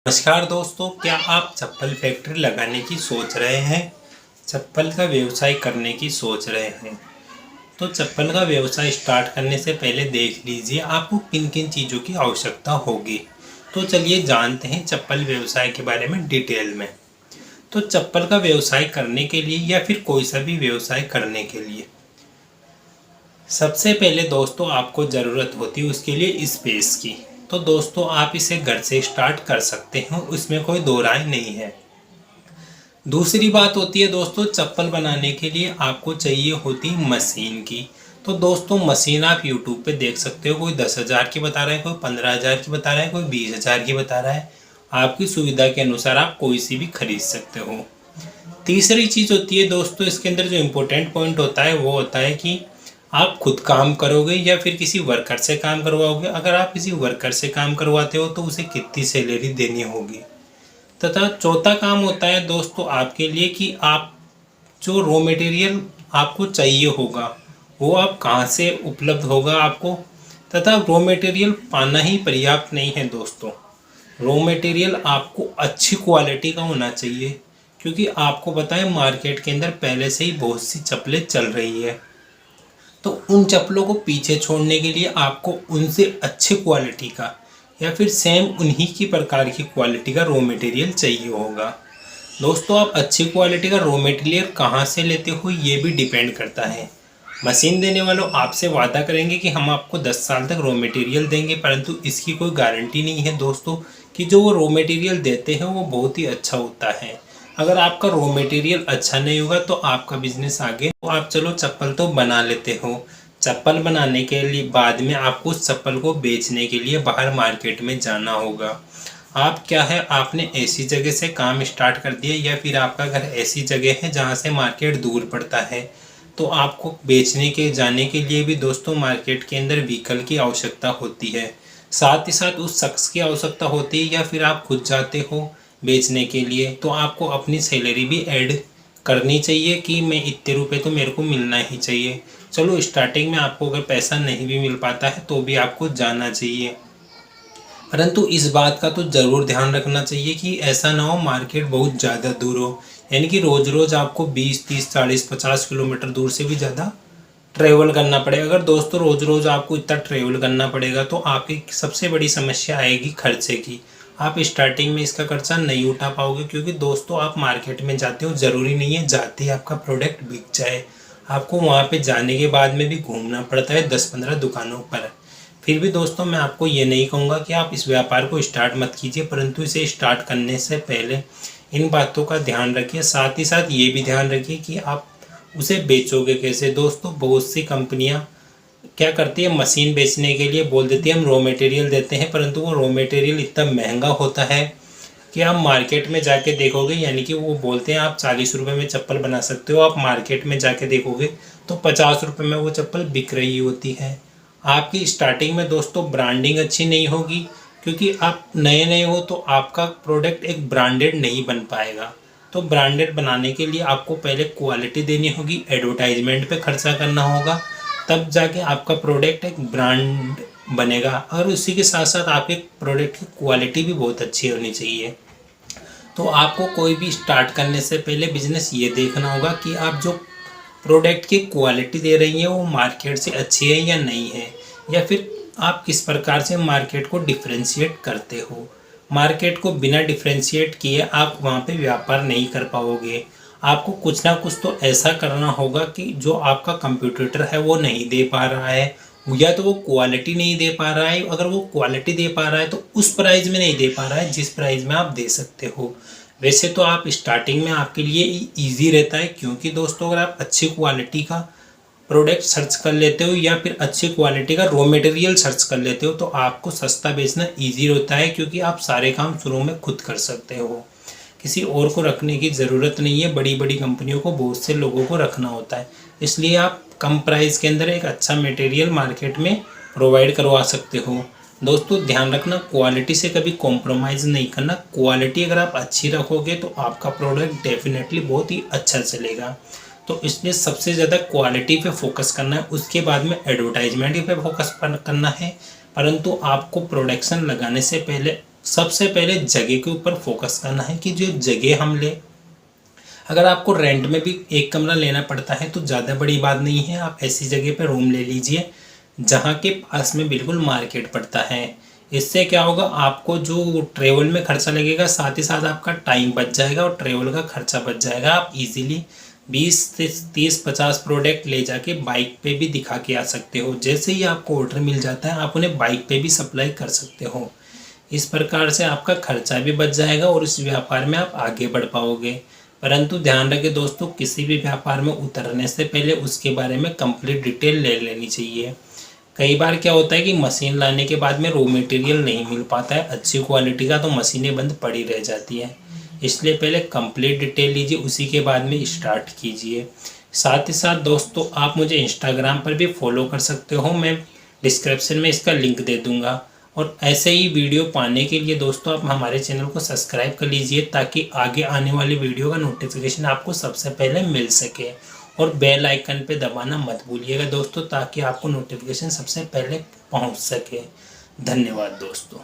नमस्कार दोस्तों, क्या आप चप्पल फैक्ट्री लगाने की सोच रहे हैं? चप्पल का व्यवसाय करने की सोच रहे हैं? तो चप्पल का व्यवसाय स्टार्ट करने से पहले देख लीजिए आपको किन किन चीज़ों की आवश्यकता होगी। तो चलिए जानते हैं चप्पल व्यवसाय के बारे में डिटेल में। तो चप्पल का व्यवसाय करने के लिए या फिर कोई सा भी व्यवसाय करने के लिए सबसे पहले दोस्तों आपको ज़रूरत होती है उसके लिए स्पेस की। तो दोस्तों आप इसे घर से स्टार्ट कर सकते हैं, उसमें कोई दो राय नहीं है। दूसरी बात होती है दोस्तों, चप्पल बनाने के लिए आपको चाहिए होती मशीन की। तो दोस्तों मशीन आप यूट्यूब पे देख सकते हो, कोई 10,000 की बता रहा है, कोई 15,000 की बता रहा है, कोई 20,000 की बता रहा है। आपकी सुविधा के अनुसार आप कोई सी भी खरीद सकते हो। तीसरी चीज़ होती है दोस्तों, इसके अंदर जो इम्पोर्टेंट पॉइंट होता है वो होता है कि आप खुद काम करोगे या फिर किसी वर्कर से काम करवाओगे। अगर आप किसी वर्कर से काम करवाते हो तो उसे कितनी सैलरी देनी होगी। तथा चौथा काम होता है दोस्तों आपके लिए कि आप जो रॉ मटेरियल आपको चाहिए होगा वो आप कहाँ से उपलब्ध होगा आपको। तथा रॉ मटेरियल पाना ही पर्याप्त नहीं है दोस्तों, रॉ मटेरियल आपको अच्छी क्वालिटी का होना चाहिए। क्योंकि आपको पता है मार्केट के अंदर पहले से ही बहुत सी चप्पलें चल रही है, तो उन चप्पलों को पीछे छोड़ने के लिए आपको उनसे अच्छी क्वालिटी का या फिर सेम उन्हीं की प्रकार की क्वालिटी का रॉ मटेरियल चाहिए होगा। दोस्तों आप अच्छी क्वालिटी का रॉ मटेरियल कहाँ से लेते हो ये भी डिपेंड करता है। मशीन देने वालों आपसे वादा करेंगे कि हम आपको 10 साल तक रॉ मटेरियल देंगे, परंतु इसकी कोई गारंटी नहीं है दोस्तों कि जो वो रॉ मटेरियल देते हैं वो बहुत ही अच्छा होता है। अगर आपका रॉ मटेरियल अच्छा नहीं होगा तो आपका बिजनेस आगे, तो आप चलो चप्पल तो बना लेते हो, चप्पल बनाने के लिए बाद में आपको उस चप्पल को बेचने के लिए बाहर मार्केट में जाना होगा। आप क्या है, आपने ऐसी जगह से काम स्टार्ट कर दिया या फिर आपका घर ऐसी जगह है जहाँ से मार्केट दूर पड़ता है, तो आपको बेचने के जाने के लिए भी दोस्तों मार्केट के अंदर व्हीकल की आवश्यकता होती है। साथ ही साथ उस शख्स की आवश्यकता होती है या फिर आप खुद जाते हो बेचने के लिए, तो आपको अपनी सैलरी भी ऐड करनी चाहिए कि मैं इतने रुपए तो मेरे को मिलना ही चाहिए। चलो स्टार्टिंग में आपको अगर पैसा नहीं भी मिल पाता है तो भी आपको जाना चाहिए, परंतु इस बात का तो ज़रूर ध्यान रखना चाहिए कि ऐसा ना हो मार्केट बहुत ज़्यादा दूर हो। यानी कि रोज़ रोज़ आपको 20, 30, 40, 50 किलोमीटर दूर से भी ज़्यादा ट्रैवल करना पड़ेगा। अगर दोस्तों रोज़ रोज़ आपको इतना ट्रैवल करना पड़ेगा तो आपकी सबसे बड़ी समस्या आएगी खर्चे की। आप स्टार्टिंग में इसका खर्चा नहीं उठा पाओगे, क्योंकि दोस्तों आप मार्केट में जाते हो, ज़रूरी नहीं है जाते ही आपका प्रोडक्ट बिक जाए। आपको वहाँ पे जाने के बाद में भी घूमना पड़ता है 10-15 दुकानों पर। फिर भी दोस्तों मैं आपको ये नहीं कहूँगा कि आप इस व्यापार को स्टार्ट मत कीजिए, परंतु इसे स्टार्ट करने से पहले इन बातों का ध्यान रखिए। साथ ही साथ ये भी ध्यान रखिए कि आप उसे बेचोगे कैसे। दोस्तों बहुत सी कंपनियां क्या करती है, मशीन बेचने के लिए बोल देती है हम रॉ मटेरियल देते हैं, परंतु वो रॉ मटेरियल इतना महंगा होता है कि आप मार्केट में जाके देखोगे, यानी कि वो बोलते हैं आप 40 रुपये में चप्पल बना सकते हो, आप मार्केट में जाके देखोगे तो 50 रुपये में वो चप्पल बिक रही होती है। आपकी स्टार्टिंग में दोस्तों ब्रांडिंग अच्छी नहीं होगी, क्योंकि आप नए नए हो तो आपका प्रोडक्ट एक ब्रांडेड नहीं बन पाएगा। तो ब्रांडेड बनाने के लिए आपको पहले क्वालिटी देनी होगी, एडवर्टाइजमेंट पे खर्चा करना होगा, तब जाके आपका प्रोडक्ट एक ब्रांड बनेगा। और उसी के साथ साथ आपके प्रोडक्ट की क्वालिटी भी बहुत अच्छी होनी चाहिए। तो आपको कोई भी स्टार्ट करने से पहले बिजनेस ये देखना होगा कि आप जो प्रोडक्ट की क्वालिटी दे रही हैं वो मार्केट से अच्छी है या नहीं है, या फिर आप किस प्रकार से मार्केट को डिफ्रेंशिएट करते हो। मार्केट को बिना डिफ्रेंशिएट किए आप वहाँ पे व्यापार नहीं कर पाओगे। आपको कुछ ना कुछ तो ऐसा करना होगा कि जो आपका कंप्यूटर है वो नहीं दे पा रहा है, या तो वो क्वालिटी नहीं दे पा रहा है। अगर वो क्वालिटी दे पा रहा है तो उस प्राइस में नहीं दे पा रहा है जिस प्राइस में आप दे सकते हो। वैसे तो आप स्टार्टिंग में आपके लिए ईजी रहता है, क्योंकि दोस्तों अगर आप अच्छी क्वालिटी का प्रोडक्ट सर्च कर लेते हो या फिर अच्छी क्वालिटी का रॉ मटेरियल सर्च कर लेते हो तो आपको सस्ता बेचना ईजी होता है, क्योंकि आप सारे काम शुरू में खुद कर सकते हो, किसी और को रखने की ज़रूरत नहीं है। बड़ी बड़ी कंपनियों को बहुत से लोगों को रखना होता है, इसलिए आप कम प्राइस के अंदर एक अच्छा मटेरियल मार्केट में प्रोवाइड करवा सकते हो। दोस्तों ध्यान रखना, क्वालिटी से कभी कॉम्प्रोमाइज़ नहीं करना। क्वालिटी अगर आप अच्छी रखोगे तो आपका प्रोडक्ट डेफिनेटली बहुत ही अच्छा चलेगा। तो इसलिए सबसे ज़्यादा क्वालिटी पे फोकस करना है, उसके बाद में एडवर्टाइजमेंट पे फोकस करना है। परंतु आपको प्रोडक्शन लगाने से पहले सबसे पहले जगह के ऊपर फोकस करना है कि जो जगह हम ले, अगर आपको रेंट में भी एक कमरा लेना पड़ता है तो ज़्यादा बड़ी बात नहीं है, आप ऐसी जगह पे रूम ले लीजिए जहाँ के पास में बिल्कुल मार्केट पड़ता है। इससे क्या होगा, आपको जो ट्रेवल में खर्चा लगेगा साथ ही साथ आपका टाइम बच जाएगा और ट्रेवल का खर्चा बच जाएगा। आप इजीली 20 से 30-50 प्रोडक्ट ले जाके बाइक पे भी दिखा के आ सकते हो। जैसे ही आपको ऑर्डर मिल जाता है आप उन्हें बाइक पे भी सप्लाई कर सकते हो। इस प्रकार से आपका खर्चा भी बच जाएगा और इस व्यापार में आप आगे बढ़ पाओगे। परंतु ध्यान रखें दोस्तों, किसी भी व्यापार में उतरने से पहले उसके बारे में कंप्लीट डिटेल ले लेनी चाहिए। कई बार क्या होता है कि मशीन लाने के बाद में रॉ मटेरियल नहीं मिल पाता है अच्छी क्वालिटी का, तो मशीनें बंद पड़ी रह जाती हैं। इसलिए पहले कंप्लीट डिटेल लीजिए, उसी के बाद में स्टार्ट कीजिए। साथ ही साथ दोस्तों आप मुझे इंस्टाग्राम पर भी फॉलो कर सकते हो, मैं डिस्क्रिप्शन में इसका लिंक दे दूँगा। और ऐसे ही वीडियो पाने के लिए दोस्तों आप हमारे चैनल को सब्सक्राइब कर लीजिए ताकि आगे आने वाली वीडियो का नोटिफिकेशन आपको सबसे पहले मिल सके। और बेल आइकन पे दबाना मत भूलिएगा दोस्तों ताकि आपको नोटिफिकेशन सबसे पहले पहुंच सके। धन्यवाद दोस्तों।